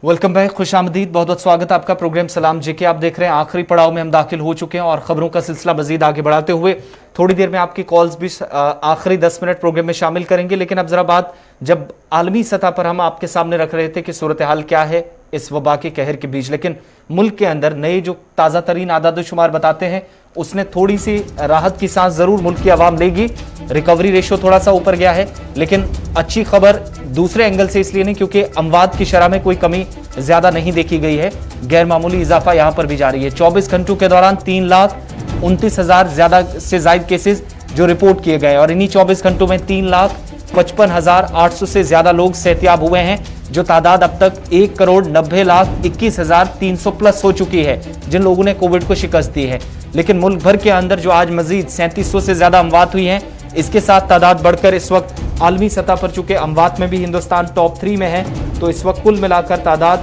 Welcome back, खुश आमदीद, बहुत बहुत स्वागत है आपका। प्रोग्राम सलाम जेके आप देख रहे हैं। आखिरी पड़ाव में हम दाखिल हो चुके हैं और खबरों का सिलसिला मजीद आगे बढ़ाते हुए थोड़ी देर में आपकी कॉल्स भी आखिरी 10 मिनट प्रोग्राम में शामिल करेंगे। लेकिन अब जरा बात जब आलमी सतह पर हम आपके सामने रख रहे थे कि सूरत हाल क्या है इस वबा के कहर के बीच, लेकिन मुल्क के अंदर नए जो ताज़ा तरीन आदाद शुमार बताते हैं उसने थोड़ी सी राहत की सांस जरूर मुल्क की आवाम लेगी। रिकवरी रेशो थोड़ा सा ऊपर गया है, लेकिन अच्छी खबर दूसरे एंगल से इसलिए नहीं क्योंकि अमवात की शरह में कोई कमी ज्यादा नहीं देखी गई है। गैर मामूली इजाफा यहां पर भी जारी है। 24 घंटों के दौरान 3,29,000 ज्यादा से ज्यादा केसेस जो रिपोर्ट किए गए और इन्हीं 24 घंटों में 3,55,800 से ज्यादा लोग सेहतियाब हुए हैं, जो तादाद अब तक 1,90,21,300 प्लस हो चुकी है जिन लोगों ने कोविड को शिकस्त दी है। लेकिन मुल्क भर के अंदर जो आज मजीद 3700 से ज्यादा अमवात हुई हैं, इसके साथ तादाद बढ़कर इस वक्त आलमी सतह पर चूंकि अमवात में भी हिंदुस्तान टॉप 3 में है, तो इस वक्त कुल मिलाकर तादाद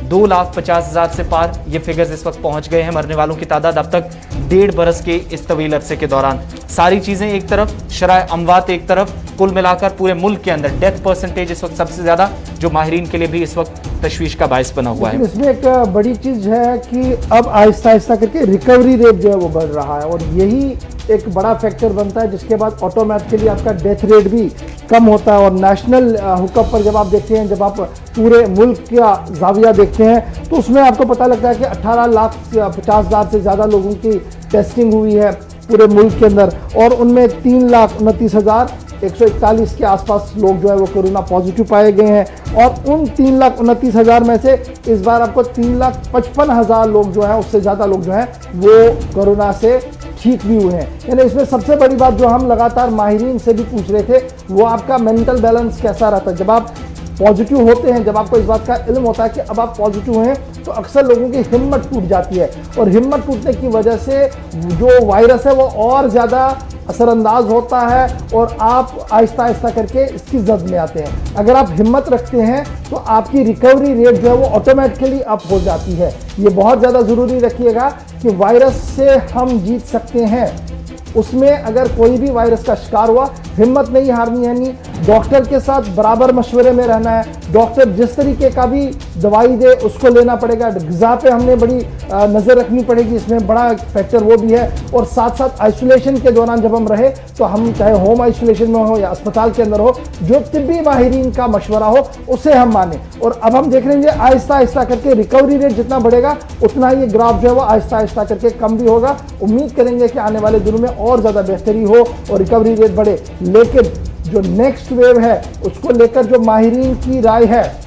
2,50,000 से पार ये फिगर्स इस वक्त पहुंच गए हैं। मरने वालों की तादाद अब तक 1.5 बरस के इस तवील अरसे के दौरान। सारी चीजें एक तरफ, शराय अमवात एक तरफ, कुल मिलाकर पूरे मुल्क के अंदर डेथ परसेंटेज इस वक्त सबसे ज्यादा, जो माहिरीन के लिए भी इस वक्त तशवीश का बायस बना हुआ है। इसमें एक बड़ी चीज है कि अब आहिस्ता आहिस्ता करके रिकवरी रेट जो है वो बढ़ रहा है और यही एक बड़ा फैक्टर बनता है, जिसके बाद ऑटोमेटिकली आपका डेथ रेट भी कम होता है। और नेशनल हुकअप पर जब आप देखते हैं, जब आप पूरे मुल्क का जाविया देखते हैं, तो उसमें आपको पता लगता है कि 18,50,000 से ज़्यादा लोगों की टेस्टिंग हुई है पूरे मुल्क के अंदर और उनमें 3,29,141 के आसपास लोग जो है वो कोरोना पॉजिटिव पाए गए हैं। और उन 3,29,000 में से इस बार आपको 3,55,000 लोग जो हैं, उससे ज़्यादा लोग जो हैं वो कोरोना से ठीक भी हुए हैं। यानी इसमें सबसे बड़ी बात जो हम लगातार माहिरीन से भी पूछ रहे थे, वो आपका मेंटल बैलेंस कैसा रहता है। जब आप पॉजिटिव होते हैं, जब आपको इस बात का इल्म होता है कि अब आप पॉजिटिव हैं, तो अक्सर लोगों की हिम्मत टूट जाती है और हिम्मत टूटने की वजह से जो वायरस है वो और ज़्यादा असरअंदाज होता है और आप आहिस्ता आहिस्ता करके इसकी जद में आते हैं। अगर आप हिम्मत रखते हैं तो आपकी रिकवरी रेट जो है वो ऑटोमेटिकली अप हो जाती है। ये बहुत ज़्यादा ज़रूरी रखिएगा कि वायरस से हम जीत सकते हैं। उसमें अगर कोई भी वायरस का शिकार हुआ, हिम्मत नहीं हारनी है, नहीं डॉक्टर के साथ बराबर मशवरे में रहना है। डॉक्टर जिस तरीके का भी दवाई दे उसको लेना पड़ेगा। ग़िज़ा पे हमने बड़ी नज़र रखनी पड़ेगी, इसमें बड़ा फैक्टर वो भी है। और साथ साथ आइसोलेशन के दौरान जब हम रहे, तो हम चाहे होम आइसोलेशन में हो या अस्पताल के अंदर हो, जो तिब्बी माहिरीन का मशवरा हो उसे हम माने। और अब हम देख रहे हैं आहिस्ता आहिस्ता करके रिकवरी रेट जितना बढ़ेगा उतना ही ये ग्राफ जो है वो आहिस्ता आहिस्ता करके कम भी होगा। उम्मीद करेंगे कि आने वाले दिनों में और ज़्यादा बेहतरी हो और रिकवरी रेट बढ़े। लेकिन जो नेक्स्ट वेव है उसको लेकर जो माहिरीन की राय है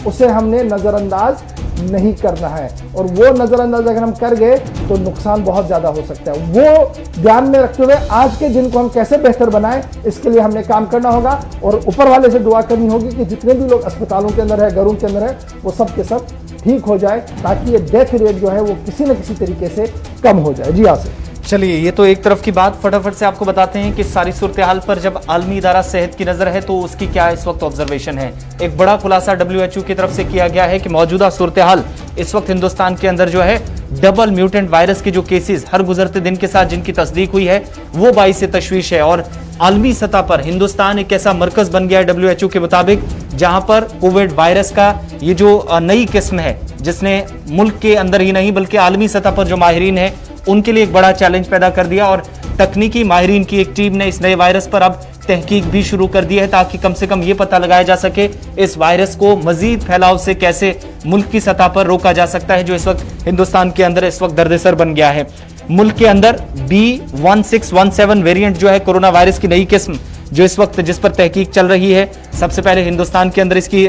उसे हमने नज़रअंदाज नहीं करना है, और वो नज़रअंदाज अगर हम कर गए तो नुकसान बहुत ज़्यादा हो सकता है। वो ध्यान में रखते हुए आज के दिन को हम कैसे बेहतर बनाएं, इसके लिए हमने काम करना होगा और ऊपर वाले से दुआ करनी होगी कि जितने भी लोग अस्पतालों के अंदर है, घरों के अंदर है, वो सब के सब ठीक हो जाए, ताकि ये डेथ रेट जो है वो किसी न किसी तरीके से कम हो जाए। जी हाँ सर। चलिए, ये तो एक तरफ की बात। फटाफट से आपको बताते हैं कि सारी सूरत हाल पर जब आलमी इदारा सेहत की नजर है तो उसकी क्या इस वक्त ऑब्जर्वेशन है। एक बड़ा खुलासा WHO की तरफ से किया गया है कि मौजूदा सूरत हाल इस वक्त हिंदुस्तान के अंदर जो है डबल म्यूटेंट वायरस के जो केसेस हर गुजरते दिन के साथ जिनकी तस्दीक हुई है वो बाइस से तशवीश है। और आलमी सतह पर हिंदुस्तान एक ऐसा मरकज बन गया है WHO के मुताबिक, जहां पर कोविड वायरस का ये जो नई किस्म है, जिसने मुल्क के अंदर ही नहीं बल्कि आलमी सतह पर जो माहिरीन है उनके लिए एक बड़ा चैलेंज पैदा कर दिया। और तकनीकी माहिरीन की एक टीम ने इस नए वायरस पर अब तहकीक भी शुरू कर दी है, ताकि कम से कम ये पता लगाया जा सके इस वायरस को मजीद फैलाव से कैसे मुल्क की सतह पर रोका जा सकता है, जो इस वक्त हिंदुस्तान के अंदर इस वक्त दर्देसर बन गया है। मुल्क के अंदर B1617 वेरिएंट जो है कोरोना वायरस की नई किस्म, जो इस वक्त जिस पर तहकीक चल रही है, सबसे पहले हिंदुस्तान के अंदर इसकी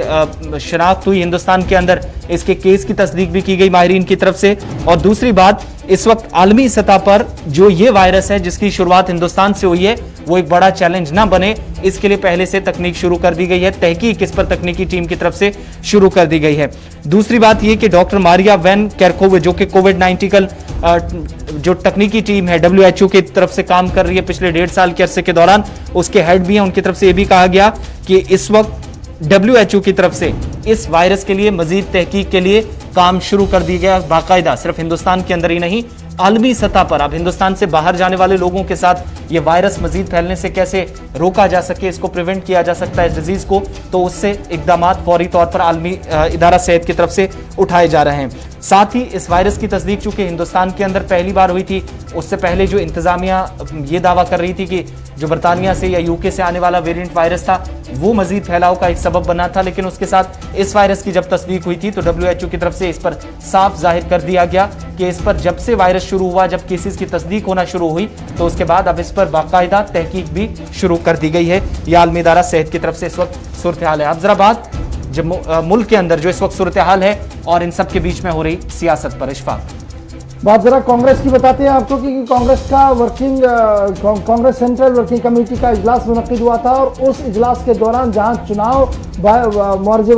शनाख्त हुई, हिंदुस्तान के अंदर इसके केस की तस्दीक भी की गई माहिरीन की तरफ से। और दूसरी बात, इस वक्त आलमी सतह पर जो ये वायरस है जिसकी शुरुआत हिंदुस्तान से हुई है, वो एक बड़ा चैलेंज ना बने, इसके लिए पहले से तकनीक शुरू कर दी गई है। तहकीक इस पर तकनीकी टीम की तरफ से शुरू कर दी गई है। दूसरी बात यह कि डॉक्टर मारिया वैन केरखोवे, जो कि कोविड-19 का जो तकनीकी टीम है WHO की तरफ से काम कर रही है पिछले 1.5 साल के अरसे के दौरान, उसके हेड भी हैं, उनकी तरफ से यह भी कहा गया कि इस वक्त WHO की तरफ से इस वायरस के लिए मजीद तहकीक के लिए काम शुरू कर दिया गया बाकायदा। सिर्फ हिंदुस्तान के अंदर ही नहीं, आलमी सतह पर अब हिंदुस्तान से बाहर जाने वाले लोगों के साथ ये वायरस मजीद फैलने से कैसे रोका जा सके, इसको प्रिवेंट किया जा सकता है इस डिजीज को, तो उससे इकदाम फौरी तौर पर आलमी इदारा सेहत की तरफ से उठाए जा रहे हैं। साथ ही इस वायरस की तस्दीक चूंकि हिंदुस्तान के अंदर पहली बार हुई थी, उससे पहले जो इंतजामिया ये दावा कर रही थी कि जो बरतानिया से या यूके से आने वाला वेरिएंट वायरस था वो मजीद फैलाव का एक सबब बना था, लेकिन उसके साथ इस वायरस की जब तस्दीक हुई थी तो WHO की तरफ से इस पर साफ जाहिर कर दिया गया कि इस पर जब से वायरस शुरू हुआ, जब केसेस की तस्दीक होना शुरू हुई, तो उसके बाद अब इस पर बाकायदा तहकीक भी शुरू कर दी गई है। यह आलमी इदारा सेहत की तरफ से इस वक्त सूरत हाल है। अब जरा बात मुल्क के अंदर जो इस वक्त सूरत हाल है और इन सब के बीच में हो रही सियासत पर। इशफाक, बात जरा कांग्रेस की बताते हैं आपको कि कांग्रेस का कांग्रेस सेंट्रल वर्किंग कमेटी का इजलास मुनक्किद हुआ था और उस इजलास के दौरान जहां चुनाव मुआवजे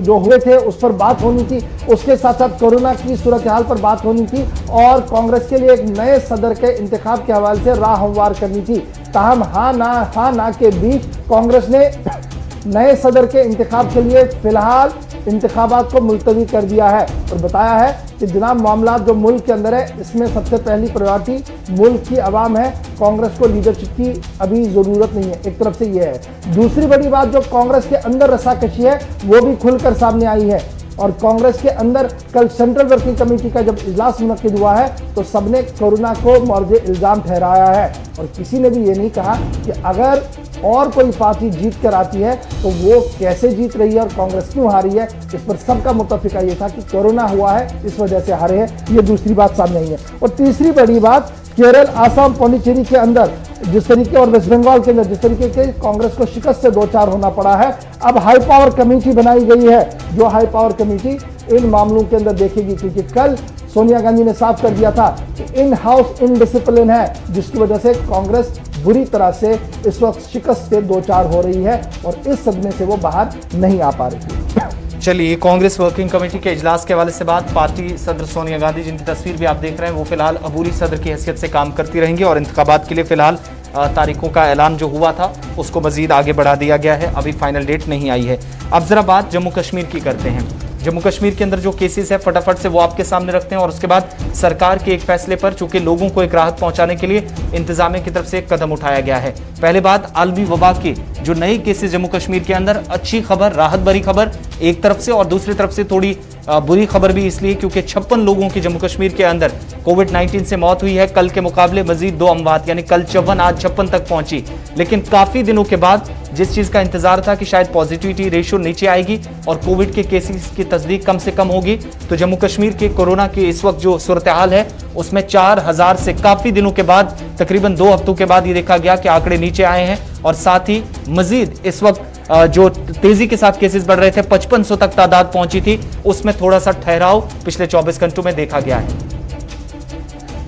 जो हुए थे उस पर बात होनी थी, उसके साथ साथ कोरोना की सूरत हाल पर बात होनी थी और कांग्रेस के लिए एक नए सदर के इंतखाब के हवाले से राह हमवार करनी थी। ताहम हाँ ना के बीच कांग्रेस ने नए सदर के इंतखाब के लिए फिलहाल इंतखाबात को मुलतवी कर दिया है और बताया है कि जनाब मामला जो मुल्क के अंदर है इसमें सबसे पहली प्रायोरिटी मुल्क की आवाम है, कांग्रेस को लीडरशिप की अभी ज़रूरत नहीं है। एक तरफ से ये है। दूसरी बड़ी बात जो कांग्रेस के अंदर रसाकशी है वो भी खुलकर सामने आई है और कांग्रेस के अंदर कल सेंट्रल वर्किंग कमेटी का जब इजलास मुनक्किद हुआ है तो सबने कोरोना को मौर्ज इल्ज़ाम ठहराया है और किसी ने भी ये नहीं कहा कि अगर और कोई पार्टी जीत कर आती है तो वो कैसे जीत रही है और कांग्रेस क्यों हारी है। इस पर सबका मुत्तफिका ये था कि कोरोना हुआ है इस वजह से हारे हैं। ये दूसरी बात सामने आई है। और तीसरी बड़ी बात, केरल, आसाम, पौंडीचेरी के अंदर जिस तरीके और वेस्ट बंगाल के अंदर जिस तरीके के कांग्रेस को शिकस्त से दो चार होना पड़ा है, अब हाई पावर कमेटी बनाई गई है जो हाई पावर कमेटी इन मामलों के अंदर देखेगी, क्योंकि कल सोनिया गांधी ने साफ कर दिया था कि इन हाउस इनडिसिप्लिन है जिसकी वजह से कांग्रेस बुरी तरह से इस वक्त शिकस्त से दो चार हो रही है और इस सदमे से वो बाहर नहीं आ पा रही है। चलिए, कांग्रेस वर्किंग कमेटी के इजलास के हवाले से बात। पार्टी सदर सोनिया गांधी जिनकी तस्वीर भी आप देख रहे हैं वो फिलहाल अबूरी सदर की हैसियत से काम करती रहेंगी और इंतखाबात के लिए फिलहाल तारीखों का ऐलान जो हुआ था उसको मजीद आगे बढ़ा दिया गया है, अभी फाइनल डेट नहीं आई है। अब जरा बात जम्मू कश्मीर की करते हैं। जम्मू कश्मीर के अंदर जो केसेस है फटाफट से वो आपके सामने रखते हैं और उसके बाद सरकार के एक फैसले पर चूंकि लोगों को एक राहत पहुंचाने के लिए इंतजामिया की तरफ से एक कदम उठाया गया है। पहले बात आलमी वबा के जो नए केसेस जम्मू कश्मीर के अंदर, अच्छी खबर, राहत भरी खबर एक तरफ से और दूसरी तरफ से थोड़ी बुरी खबर भी इसलिए क्योंकि 56 लोगों की जम्मू कश्मीर के अंदर कोविड-19 से मौत हुई है। कल के मुकाबले मजीद 2 अमवात, यानी कल 54 आज 56 तक पहुंची। लेकिन काफी दिनों के बाद जिस चीज का इंतजार था कि शायद पॉजिटिविटी रेशियो नीचे आएगी और कोविड के केसेस की तस्दीक कम से कम होगी, तो जम्मू कश्मीर के कोरोना की इस वक्त जो सूरत हाल है उसमें 4000 से काफी दिनों के बाद, तकरीबन 2 हफ्तों के बाद ये देखा गया कि आंकड़े नीचे आए हैं और साथ ही मजीद इस वक्त जो तेजी के साथ केसेस बढ़ रहे थे 5500 तक तादाद पहुंची थी, उसमें थोड़ा सा ठहराव पिछले 24 घंटों में देखा गया है।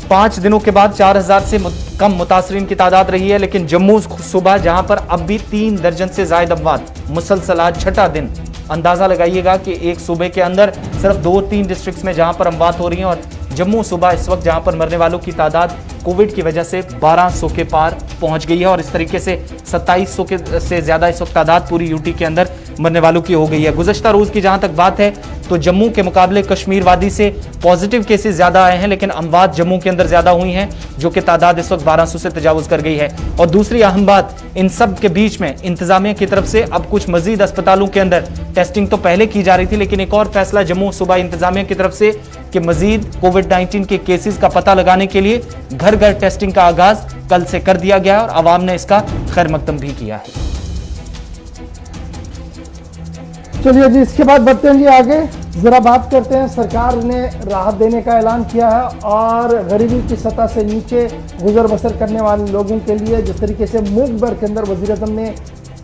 5 दिनों के बाद 4000 से कम मुतासरीन की तादाद रही है, लेकिन जम्मू सूबा जहां पर अब भी 3 दर्जन से ज्यादा अमवात मुसलसल आज 6ठा दिन, अंदाजा लगाइएगा कि एक सूबे के अंदर सिर्फ 2-3 डिस्ट्रिक्ट्स में जहां पर अमवात हो रही हैं और जम्मू सूबा इस वक्त जहां पर मरने वालों की तादाद कोविड की वजह से 1200 के पार पहुंच गई है और इस तरीके से 2700 के से ज्यादा इस वक्त तादाद पूरी यूटी के अंदर मरने वालों की हो गई है। गुज़श्ता रोज की जहां तक बात है तो जम्मू के मुकाबले कश्मीर वादी से पॉजिटिव केसेस ज्यादा आए हैं, लेकिन अमवात जम्मू के अंदर ज्यादा हुई हैं जो कि तादाद इस वक्त 1200 से तजावुज कर गई है। और दूसरी अहम बात, इन सब के बीच में इंतजामिया की तरफ से अब कुछ मजीद अस्पतालों के अंदर टेस्टिंग तो पहले की जा रही थी, लेकिन एक और फैसला जम्मू सूबा इंतजामिया की तरफ से कि मजीद कोविड-19 के केसेस का पता लगाने के लिए घर घर टेस्टिंग का आगाज कल से कर दिया गया है और आवाम ने इसका खैर मकदम भी किया है। चलिए जी, इसके बाद बढ़ते हैं जी आगे, जरा बात करते हैं। सरकार ने राहत देने का ऐलान किया है और गरीबी की सतह से नीचे गुजर बसर करने वाले लोगों के लिए जिस तरीके से मुल्क भर के अंदर वज़ीर-ए-आज़म ने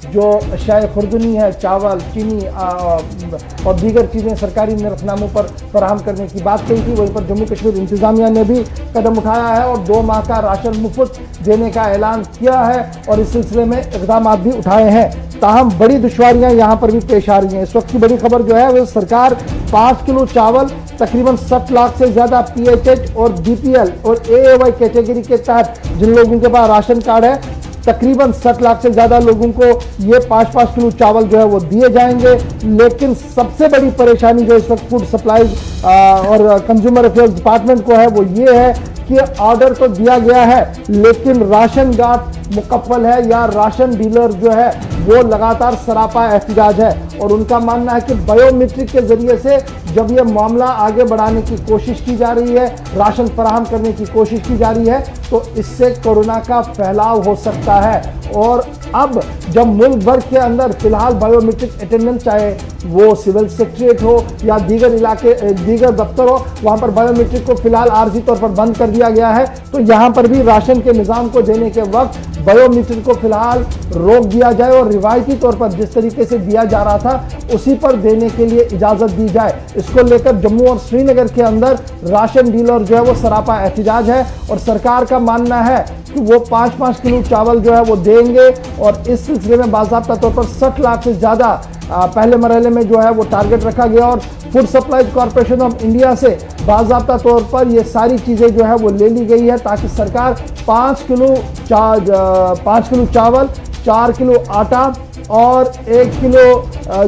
जो अशियाए खुर्दनी है, चावल, चीनी और दीगर चीज़ें सरकारी निरखनामों पर फराहम करने की बात कही थी, वहीं पर जम्मू कश्मीर इंतजामिया ने भी कदम उठाया है और 2 माह का राशन मुफ्त देने का ऐलान किया है और इस सिलसिले में इक़दाम भी उठाए हैं। ताहम बड़ी दुश्वारियां यहाँ पर भी पेश आ रही हैं। इस वक्त की बड़ी खबर जो है वो सरकार 5 किलो चावल तकरीबन 60 लाख से ज़्यादा PHH और BPL और AAY कैटेगरी के तहत जिन लोगों के पास राशन कार्ड है तकरीबन 60 लाख से ज़्यादा लोगों को ये 5-5 किलो चावल जो है वो दिए जाएंगे। लेकिन सबसे बड़ी परेशानी जो इस वक्त फूड सप्लाईज और कंज्यूमर अफेयर्स डिपार्टमेंट को है वो ये है कि ऑर्डर तो दिया गया है लेकिन राशन गार्ड मुकफ्फल है या राशन डीलर जो है वो लगातार सरापा एहतिजाज है और उनका मानना है कि बायोमेट्रिक के जरिए से जब यह मामला आगे बढ़ाने की कोशिश की जा रही है, राशन फराहम करने की कोशिश की जा रही है, तो इससे कोरोना का फैलाव हो सकता है। और अब जब मुल्क भर के अंदर फिलहाल बायोमेट्रिक अटेंडेंस, चाहे वो सिविल सेक्रेटरीट हो या दीगर इलाके दीगर दफ्तर हो, वहां पर बायोमेट्रिक को फिलहाल आर्जी तौर पर बंद कर दिया गया है, तो यहां पर भी राशन के निजाम को देने के वक्त बायोमेट्रिक को फिलहाल रोक दिया जाए और रिवायती तौर पर जिस तरीके से दिया जा रहा था उसी पर देने के लिए इजाजत दी जाए। इसको लेकर जम्मू और श्रीनगर के अंदर राशन डीलर जो है वो सरापा एहतिजाज है और सरकार का मानना है कि वो 5-5 किलो चावल जो है वो देंगे और इस सिलसिले में बाकायदा तौर पर 60 लाख से ज्यादा पहले मरहले में जो है वो टारगेट रखा गया और food supplies corporation of India से बाकायदा तौर पर ये सारी चीज़ें जो है वो ले ली गई है ताकि सरकार 5 किलो चावल, 4 किलो आटा और 1 किलो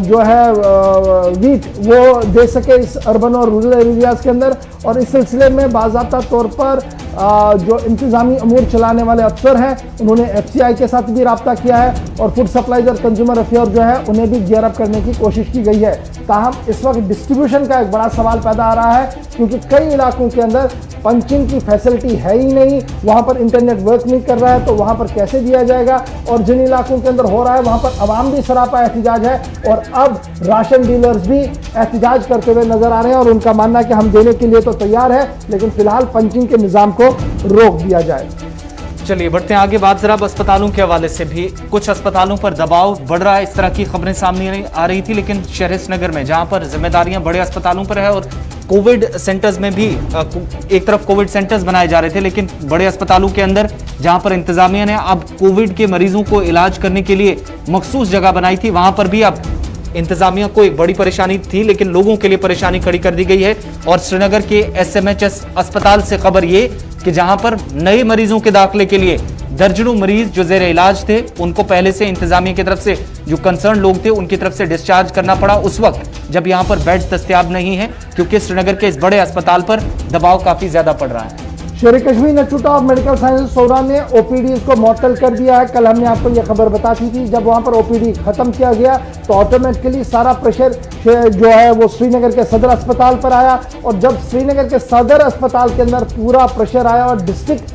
जो है वीट वो दे सके इस अर्बन और रूरल एरियाज के अंदर। और इस सिलसिले में बाकायदा तौर पर जो इंतजामी अमूर चलाने वाले अफसर हैं उन्होंने FCI के साथ भी रब्ता किया है और फूड सप्लाईज और कंज्यूमर अफेयर जो है उन्हें भी गियर अप करने की कोशिश की गई है। ताहम इस वक्त डिस्ट्रीब्यूशन का एक बड़ा सवाल पैदा आ रहा है क्योंकि कई इलाकों के अंदर पंचिंग की फैसिलिटी है ही नहीं, वहां पर इंटरनेट वर्क नहीं कर रहा है, तो वहां पर कैसे दिया जाएगा। और जिन इलाकों के अंदर हो रहा है वहां पर अवाम भी सरापा एहतिजाज है और अब राशन डीलर्स भी एहतिजाज करते हुए नजर आ रहे हैं और उनका मानना है कि हम देने के लिए तो तैयार है लेकिन फिलहाल पंचिंग के निजाम को रोक दिया जाए। चलिए बढ़ते हैं आगे, बात जरा अस्पतालों के हवाले से भी। कुछ अस्पतालों पर दबाव बढ़ रहा है, इस तरह की खबरें सामने आ रही थी, लेकिन शहर श्रीनगर में जहां पर जिम्मेदारियां बड़े अस्पतालों पर है और कोविड सेंटर्स में भी एक तरफ कोविड सेंटर्स बनाए जा रहे थे, लेकिन बड़े अस्पतालों के अंदर जहां पर इंतजामिया ने अब कोविड के मरीजों को इलाज करने के लिए मखसूस जगह बनाई थी, वहां पर भी अब इंतजामिया को एक बड़ी परेशानी थी लेकिन लोगों के लिए परेशानी खड़ी कर दी गई है। और श्रीनगर के SMHS अस्पताल से खबर ये कि जहां पर नए मरीजों के दाखिले के लिए दर्जनों मरीज जो जेर इलाज थे उनको पहले से इंतजामिया की तरफ से जो कंसर्न लोग थे उनकी तरफ से डिस्चार्ज करना पड़ा उस वक्त जब यहां पर बेड्स दस्तयाब नहीं है, क्योंकि श्रीनगर के इस बड़े अस्पताल पर दबाव काफी ज्यादा पड़ रहा है। Sher Kashmir institute of medical sciences Soura ने OPDs को मॉडल कर दिया है। कल हमने आपको यह खबर बताई थी, जब वहां पर OPD खत्म किया गया तो ऑटोमेटिकली सारा प्रेशर जो है वो श्रीनगर के सदर अस्पताल पर आया और जब श्रीनगर के सदर अस्पताल के अंदर पूरा प्रेशर आया और डिस्ट्रिक्ट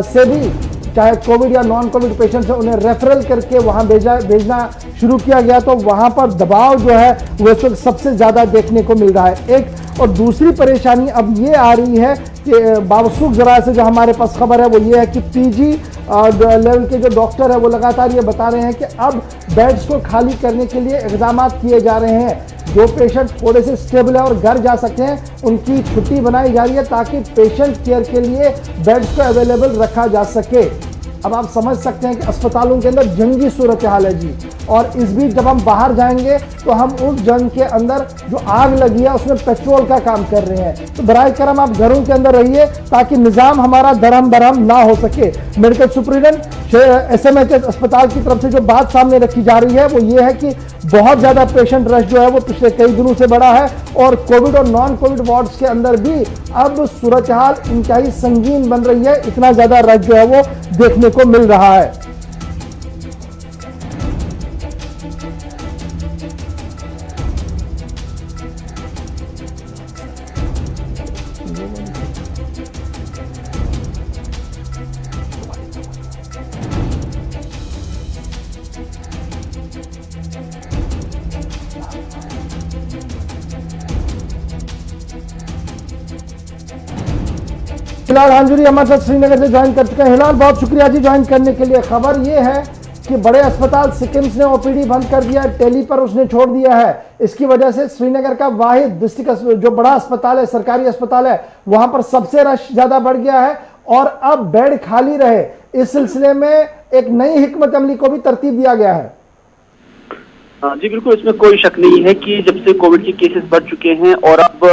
से भी चाहे कोविड या नॉन कोविड पेशेंट्स है उन्हें रेफरल करके वहां भेजना शुरू किया गया, तो वहां पर दबाव जो है वो सबसे ज्यादा देखने को मिल रहा है। एक और दूसरी परेशानी अब ये आ रही है कि बावसूख जरा से जो हमारे पास खबर है वो ये है कि PG लेवल के जो डॉक्टर है वो लगातार ये बता रहे हैं कि अब बेड्स को खाली करने के लिए इक़दाम किए जा रहे हैं। जो पेशेंट थोड़े से स्टेबल है और घर जा सकते हैं उनकी छुट्टी बनाई जा रही है ताकि पेशेंट केयर के लिए बेड्स को अवेलेबल रखा जा सके। अब आप समझ सकते हैं कि अस्पतालों के अंदर जंगी सूरत हाल है जी, और इस बीच जब हम बाहर जाएंगे तो हम उस जंग के अंदर जो आग लगी है उसमें पेट्रोल का काम कर रहे हैं। तो बराए करम आप घरों के अंदर रहिए ताकि निज़ाम हमारा दरहम बरहम ना हो सके। मेडिकल सुपरिटेंडेंट SMHS अस्पताल की तरफ से जो बात सामने रखी जा रही है वो ये है कि बहुत ज़्यादा पेशेंट रश जो है वो पिछले कई दिनों से बढ़ा है और कोविड और नॉन कोविड वार्ड्स के अंदर भी अब सूरत हाल इंतहाई संगीन बन रही है, इतना ज़्यादा रश जो है वो देखने को मिल रहा है। हिलाल हांजुरी हमारे साथ श्रीनगर से ज्वाइन कर चुके हैं। हिलाल, बहुत शुक्रिया जी ज्वाइन करने के लिए। खबर ये है कि बड़े अस्पताल सिक्किम्स ने OPD बंद कर दिया, टेली पर उसने छोड़ दिया है। इसकी वजह से श्रीनगर का वाहिद डिस्ट्रिक्ट जो बड़ा अस्पताल है, सरकारी अस्पताल है, वहां पर सबसे रश ज्यादा बढ़ गया है और अब बेड खाली रहे इस सिलसिले में एक नई हिकमत अमली को भी तरतीब दिया गया है। जी बिल्कुल, इसमें कोई शक नहीं है कि जब से कोविड के केसेस बढ़ चुके हैं और अब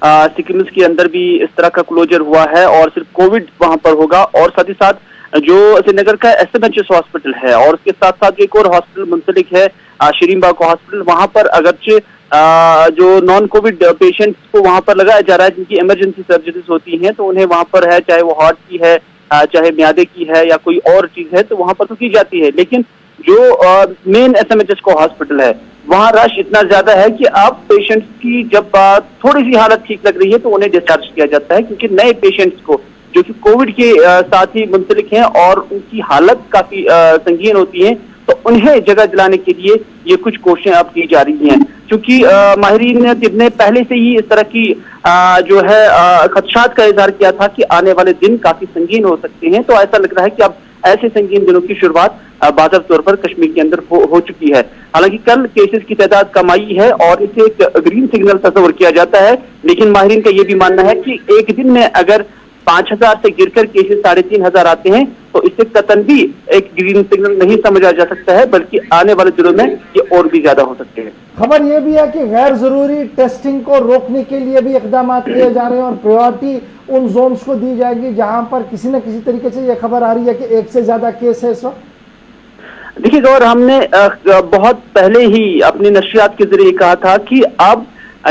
सिक्किम के अंदर भी इस तरह का क्लोजर हुआ है और सिर्फ कोविड वहां पर होगा और साथ ही साथ जो श्रीनगर का SMHS हॉस्पिटल है और उसके साथ साथ एक और हॉस्पिटल मुंसलिक है शिरीन बाग हॉस्पिटल, वहां पर अगरचे जो नॉन कोविड पेशेंट्स को वहां पर लगाया जा रहा है, जिनकी इमरजेंसी सर्जरीज होती हैं, तो उन्हें वहां पर है, चाहे वो हार्ट की है, चाहे म्यादे की है या कोई और चीज है, तो वहां पर तो की जाती है। लेकिन जो मेन एसएमएचएस को हॉस्पिटल है, वहां रश इतना ज्यादा है कि अब पेशेंट्स की जब थोड़ी सी हालत ठीक लग रही है तो उन्हें डिस्चार्ज किया जाता है, क्योंकि नए पेशेंट्स को जो कि कोविड के साथ ही मुंसलिक हैं और उनकी हालत काफी संगीन होती है, तो उन्हें जगह दिलाने के लिए ये कुछ कोशिशें अब की जा रही हैं। क्योंकि माहिरीन तिब ने पहले से ही इस तरह की जो है खदशात का इजहार किया था कि आने वाले दिन काफी संगीन हो सकते हैं, तो ऐसा लग रहा है कि अब ऐसे संगीन दिनों की शुरुआत बाज़ाब्त तौर पर कश्मीर के अंदर हो चुकी है। हालांकि कल केसेस की तादाद कम आई है और इसे एक ग्रीन सिग्नल तस्वर किया जाता है, लेकिन माहिरीन का यह भी मानना है कि एक दिन में अगर 5000 से गिरकर केसेस 3500 आते हैं तो इससे कतन भी एक ग्रीन सिग्नल नहीं समझा जा सकता है, बल्कि आने वाले दिनों में ये और भी ज्यादा हो सकते हैं। खबर यह भी है कि गैर जरूरी टेस्टिंग को रोकने के लिए भी इकदाम किए जा रहे हैं और प्रायोरिटी उन जोन्स को दी जाएगी जहां पर किसी न किसी तरीके से यह खबर आ रही है कि एक से ज्यादा केस है इस वक्त। देखिए गौर, हमने बहुत पहले ही अपनी नशरियात के जरिए कहा था कि अब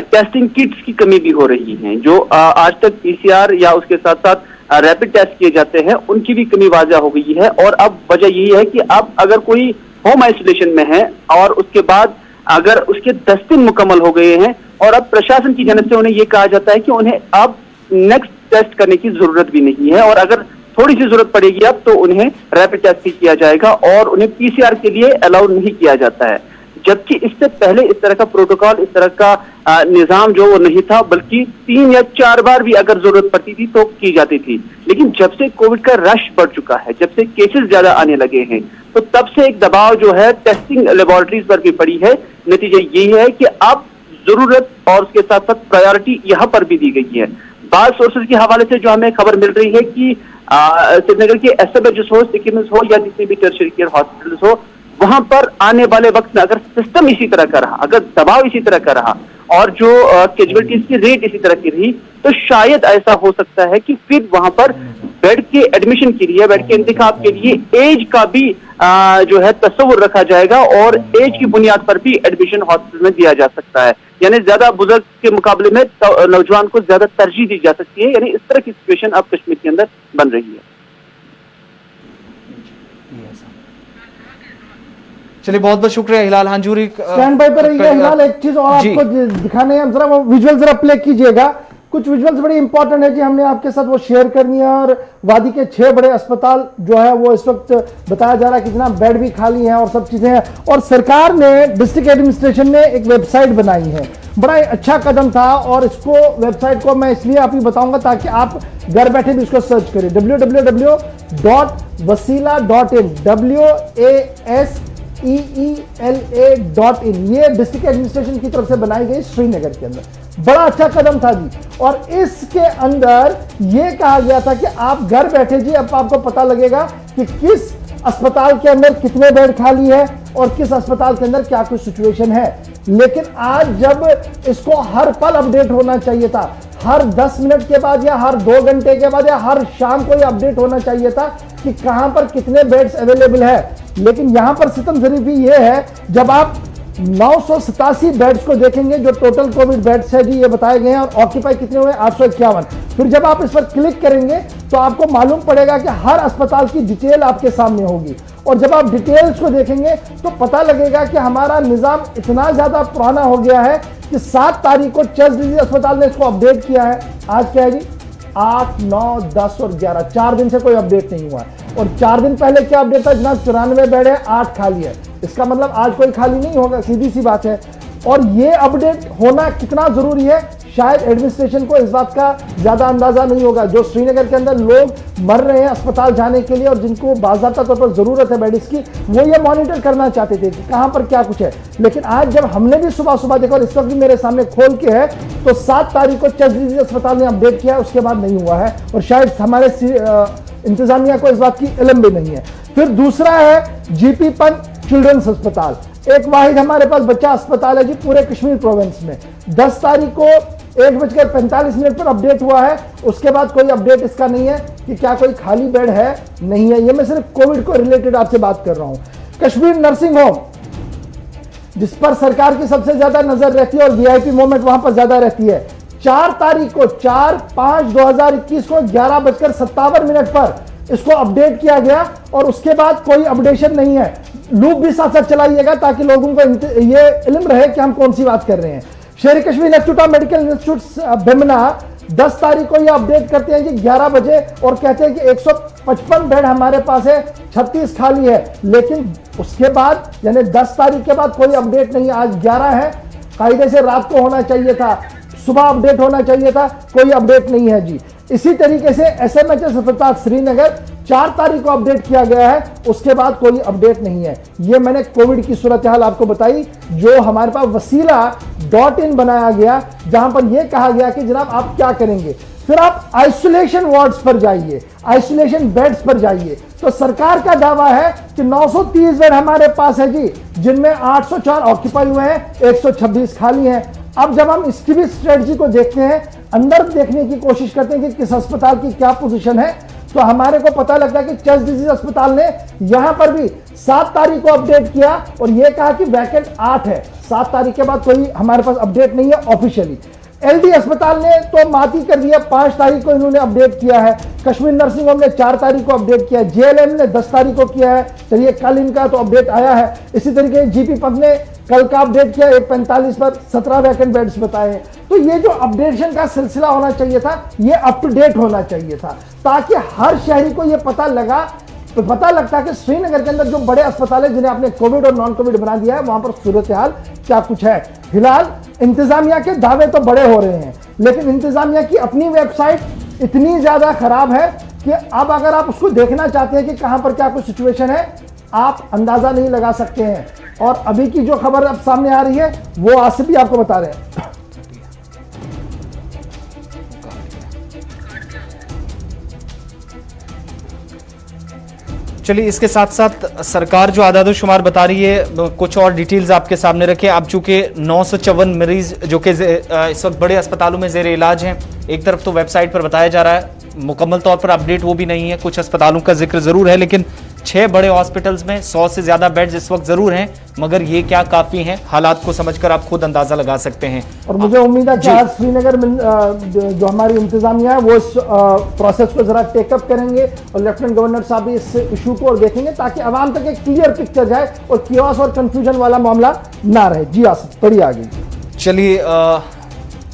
टेस्टिंग किट्स की कमी भी हो रही है। जो आज तक पीसीआर या उसके साथ साथ रैपिड टेस्ट किए जाते हैं, उनकी भी कमी वाज़ा हो गई है। और अब वजह यही है कि अब अगर कोई होम आइसोलेशन में है और उसके बाद अगर उसके 10 दिन मुकम्मल हो गए हैं और अब प्रशासन की जानब से उन्हें यह कहा जाता है कि उन्हें अब नेक्स्ट टेस्ट करने की जरूरत भी नहीं है, और अगर थोड़ी सी जरूरत पड़ेगी अब तो उन्हें रैपिड टेस्ट ही किया जाएगा और उन्हें पीसीआर के लिए अलाउ नहीं किया जाता है। जबकि इससे पहले इस तरह का प्रोटोकॉल, इस तरह का निजाम जो वो नहीं था, बल्कि 3 या 4 बार भी अगर जरूरत पड़ती थी तो की जाती थी। लेकिन जब से कोविड का रश बढ़ चुका है, जब से केसेस ज्यादा आने लगे हैं, तो तब से एक दबाव जो है टेस्टिंग लेबोरेटरीज पर भी पड़ी है। नतीजा यही है कि अब जरूरत और उसके साथ साथ प्रायोरिटी यहाँ पर भी दी गई है। बाद सोर्सेज के हवाले से जो हमें खबर मिल रही है कि श्रीनगर के एसएमएचएस हो, सिकिम्स हो या जितने भी टर्शियरी केयर हॉस्पिटल्स हो, वहां पर आने वाले वक्त में अगर सिस्टम इसी तरह का रहा, अगर दबाव इसी तरह का रहा और जो कैजुअलिटीज की रेट इसी तरह की रही, तो शायद ऐसा हो सकता है कि फिर वहां पर बेड के एडमिशन के लिए, बेड के इंतखाब के लिए एज का भी जो है तस्वुर रखा जाएगा और एज की बुनियाद पर भी एडमिशन हॉस्पिटल में दिया जा सकता है। यानी ज्यादा बुजुर्ग के मुकाबले में नौजवान को ज्यादा तरजीह दी जा सकती है। यानी इस तरह की सिचुएशन अब कश्मीर के अंदर बन रही है। चलिए, बहुत बहुत शुक्रिया हिलाल हांजूरी। स्टैंड बाय पर रहिए हिलाल, एक चीज और आपको दिखाने हैं, जरा वो विजुअल जरा प्ले कीजिएगा। कुछ विजुअल्स बड़ी इंपॉर्टेंट है जी, हमने आपके साथ वो शेयर करनी है। और वादी के 6 बड़े अस्पताल जो है वो इस वक्त बताया जा रहा है कि जितना बेड भी खाली है और सब चीजें हैं। और सरकार ने, डिस्ट्रिक्ट एडमिनिस्ट्रेशन ने एक वेबसाइट बनाई है, बड़ा अच्छा कदम था। और इसको, वेबसाइट को मैं इसलिए आप ही बताऊंगा ताकि आप घर बैठे भी इसको सर्च करें, www.wasila.in, WASEELA.in। ये डिस्ट्रिक्ट एडमिनिस्ट्रेशन की तरफ से बनाई गई श्रीनगर के अंदर, बड़ा अच्छा कदम था जी। और इसके अंदर ये कहा गया था कि आप घर बैठे जी, अब आपको पता लगेगा कि किस अस्पताल के अंदर कितने बेड खाली है और किस अस्पताल के अंदर क्या कुछ सिचुएशन है। लेकिन आज जब इसको हर पल अपडेट होना चाहिए था, हर 10 मिनट के बाद या हर 2 घंटे के बाद या हर शाम को ये अपडेट होना चाहिए था कि कहां पर कितने बेड्स अवेलेबल है। लेकिन यहां पर सितम ज़रीफ़ी ये है, जब आप 987 बेड्स को देखेंगे जो टोटल कोविड बेड्स है जी, ये बताए गए हैं, और ऑक्यूपाई कितने हुए 851। फिर जब आप इस पर क्लिक करेंगे तो आपको मालूम पड़ेगा कि हर अस्पताल की डिटेल आपके सामने होगी। और जब आप डिटेल्स को देखेंगे तो पता लगेगा कि हमारा निज़ाम इतना ज़्यादा पुराना हो गया है कि 7 तारीख को चेस्ट डिजीज अस्पताल ने इसको अपडेट किया है। आज क्या है जी, 8, 9, 10 और 11, 4 दिन से कोई अपडेट नहीं हुआ है। और 4 दिन पहले क्या अपडेट था जनाब, 94 बेड है, 8 खाली है। इसका मतलब आज कोई खाली नहीं होगा, सीधी सी बात है। और ये अपडेट होना कितना जरूरी है, शायद एडमिनिस्ट्रेशन को इस बात का ज्यादा अंदाजा नहीं होगा। जो श्रीनगर के अंदर लोग मर रहे हैं अस्पताल जाने के लिए और जिनको बाज़ाब्ता तौर पर जरूरत है बेड्स की, वो ये मॉनिटर करना चाहते थे कि कहां पर क्या कुछ है। लेकिन आज जब हमने भी सुबह सुबह देखा, और इस वक्त भी मेरे सामने खोल के है, तो 7 तारीख को चेस्ट डिजीज अस्पताल ने अपडेट किया, उसके बाद नहीं हुआ है। और शायद हमारे इंतजामिया को इस बात की इल्म भी नहीं है। फिर दूसरा है जीपी पंत चिल्ड्रंस अस्पताल, एक वाहिद हमारे पास बच्चा अस्पताल है जी पूरे कश्मीर प्रोविंस में। 10 तारीख को 1:45 पर अपडेट हुआ है, उसके बाद कोई अपडेट इसका नहीं है कि क्या कोई खाली बेड है, नहीं है। ये मैं सिर्फ कोविड को रिलेटेड आपसे बात कर रहा हूं। कश्मीर नर्सिंग होम, जिस पर सरकार की सबसे ज्यादा नजर रहती है और वीआईपी मोमेंट वहां पर ज्यादा रहती है। 4 तारीख को 4/5/2021 को 11:57 पर इसको अपडेट किया गया और उसके बाद कोई अपडेशन नहीं है। लूप भी साथ साथ चलाइएगा ताकि लोगों को ये इल्म रहे कि हम कौन सी बात कर रहे हैं। शेर Kashmir institute of medical institute Bemina 10 तारीख को ये अपडेट करते हैं कि 11 बजे और कहते हैं कि 155 बेड हमारे पास है, 36 खाली है। लेकिन उसके बाद यानी 10 तारीख के बाद कोई अपडेट नहीं। आज 11 है, कायदे से रात को होना चाहिए था, सुबह अपडेट होना चाहिए था, कोई अपडेट नहीं है जी। इसी तरीके से एसएमएचएस अस्पताल श्रीनगर 4 तारीख को अपडेट किया गया है, उसके बाद कोई अपडेट नहीं है। ये मैंने कोविड की सूरत हाल आपको बताई जो हमारे पास वसीला.in बनाया गया, जहां पर यह कहा गया कि जनाब आप क्या करेंगे। फिर आप आइसोलेशन वार्ड्स पर जाइए, आइसोलेशन बेड्स पर जाइए, तो सरकार का दावा है कि 930 बेड हमारे पास है जी, जिनमें 804 ऑक्यूपाई हुए हैं, 126 खाली हैं। अब जब हम इसकी भी स्ट्रेटजी को देखते हैं, अंदर देखने की कोशिश करते हैं कि किस अस्पताल की क्या पोजीशन है, तो हमारे को पता लगता है कि चेस्ट डिजीज अस्पताल ने यहां पर भी 7 तारीख को अपडेट किया और यह कहा कि वैकेंट 8 है। 7 तारीख के बाद कोई हमारे पास अपडेट नहीं है ऑफिशियली। एलडी अस्पताल ने तो माती कर दिया, 5 तारीख को इन्होंने अपडेट किया है। कश्मीर नर्सिंग होम ने 4 तारीख को अपडेट किया है। जेएलएम ने 10 तारीख को किया है। चलिए कल इनका तो अपडेट आया है। इसी तरीके जीपी पब ने कल का अपडेट किया 1:45 पर 17 वैकेंट बेड्स बताए हैं। तो ये जो अपडेशन का सिलसिला होना चाहिए था, ये अप टू डेट होना चाहिए था, ताकि हर शहरी को ये पता लगता कि श्रीनगर के अंदर जो बड़े अस्पताल है जिन्हें आपने कोविड और नॉन कोविड बना दिया है, वहां पर सूरत हाल क्या कुछ है। फिलहाल इंतजामिया के दावे तो बड़े हो रहे हैं, लेकिन इंतजामिया की अपनी वेबसाइट इतनी ज्यादा खराब है कि अब अगर आप उसको देखना चाहते हैं कि कहां पर क्या कुछ सिचुएशन है, आप अंदाजा नहीं लगा सकते हैं। और अभी की जो खबर अब सामने आ रही है वो आसिफ भी आपको बता रहे हैं। चलिए इसके साथ साथ सरकार जो आदाद शुमार बता रही है, कुछ और डिटेल्स आपके सामने रखें। अब चूंकि 954 मरीज जो कि इस वक्त बड़े अस्पतालों में जेर इलाज हैं, एक तरफ तो वेबसाइट पर बताया जा रहा है, मुकम्मल तौर पर अपडेट वो भी नहीं है, कुछ अस्पतालों का जिक्र जरूर है, लेकिन 6 बड़े हॉस्पिटल्स में 100 से ज्यादा बेड्स इस वक्त जरूर हैं, मगर ये क्या काफी हैं, हालात को समझकर आप खुद अंदाजा लगा सकते हैं। और मुझे उम्मीद है कि आज श्रीनगर में जो हमारी इंतजामिया है वो इस प्रोसेस को जरा टेकअप करेंगे और लेफ्टिनेंट गवर्नर साहब भी इस इशू को और देखेंगे ताकि आवाम तक एक क्लियर पिक्चर जाए और कियोस और कंफ्यूजन वाला मामला ना रहे। जी आसिफ बढ़िया आ गई। चलिए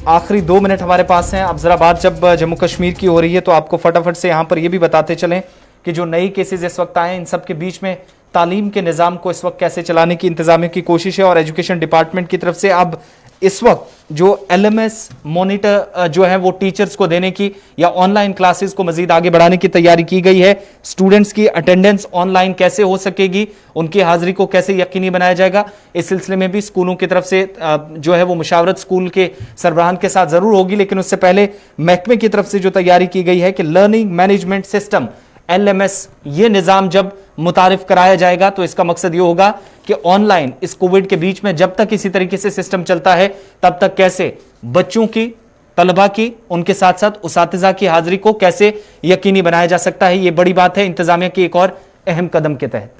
आखिरी 2 मिनट हमारे पास हैं। अब जरा बात जब जम्मू कश्मीर की हो रही है तो आपको फटाफट से यहाँ पर यह भी बताते चलें कि जो नई केसेस इस वक्त आए हैं, इन सब के बीच में तालीम के निज़ाम को इस वक्त कैसे चलाने की इंतजामिया की कोशिश है। और एजुकेशन डिपार्टमेंट की तरफ से अब इस वक्त जो LMS मॉनिटर जो है वो टीचर्स को देने की या ऑनलाइन क्लासेस को मजीद आगे बढ़ाने की तैयारी की गई है। स्टूडेंट्स की अटेंडेंस ऑनलाइन कैसे हो सकेगी, उनकी हाजिरी को कैसे यकीनी बनाया जाएगा, इस सिलसिले में भी स्कूलों की तरफ से जो है वो मुशावरत स्कूल के सरबराहान के साथ जरूर होगी। लेकिन उससे पहले महकमे की तरफ से जो तैयारी की गई है कि लर्निंग मैनेजमेंट सिस्टम LMS ये निज़ाम जब मुतारिफ कराया जाएगा तो इसका मकसद ये होगा कि ऑनलाइन इस कोविड के बीच में जब तक इसी तरीके से सिस्टम चलता है तब तक कैसे बच्चों की, तलबा की, उनके साथ साथ उसातिज़ा की हाजिरी को कैसे यकीनी बनाया जा सकता है। ये बड़ी बात है इंतजामिया की एक और अहम कदम के तहत।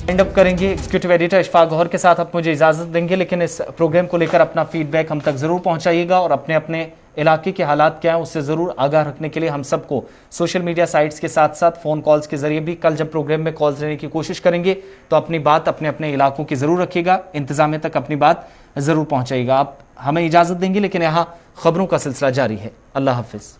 एंड अप करेंगे एग्जीक्यूटिव एडिटर इशफाक गौहर के साथ। आप मुझे इजाजत देंगे, लेकिन इस प्रोग्राम को लेकर अपना फीडबैक हम तक जरूर पहुंचाइएगा और अपने अपने इलाके के हालात क्या हैं उससे जरूर आगाह रखने के लिए हम सबको सोशल मीडिया साइट्स के साथ साथ फोन कॉल्स के जरिए भी कल जब प्रोग्राम में कॉल्स लेने की कोशिश करेंगे तो अपनी बात अपने अपने इलाकों की जरूर रखिएगा, इंतजामिया तक अपनी बात जरूर पहुंचाइएगा। आप हमें इजाजत देंगे, लेकिन यहाँ खबरों का सिलसिला जारी है। अल्लाह हाफिज।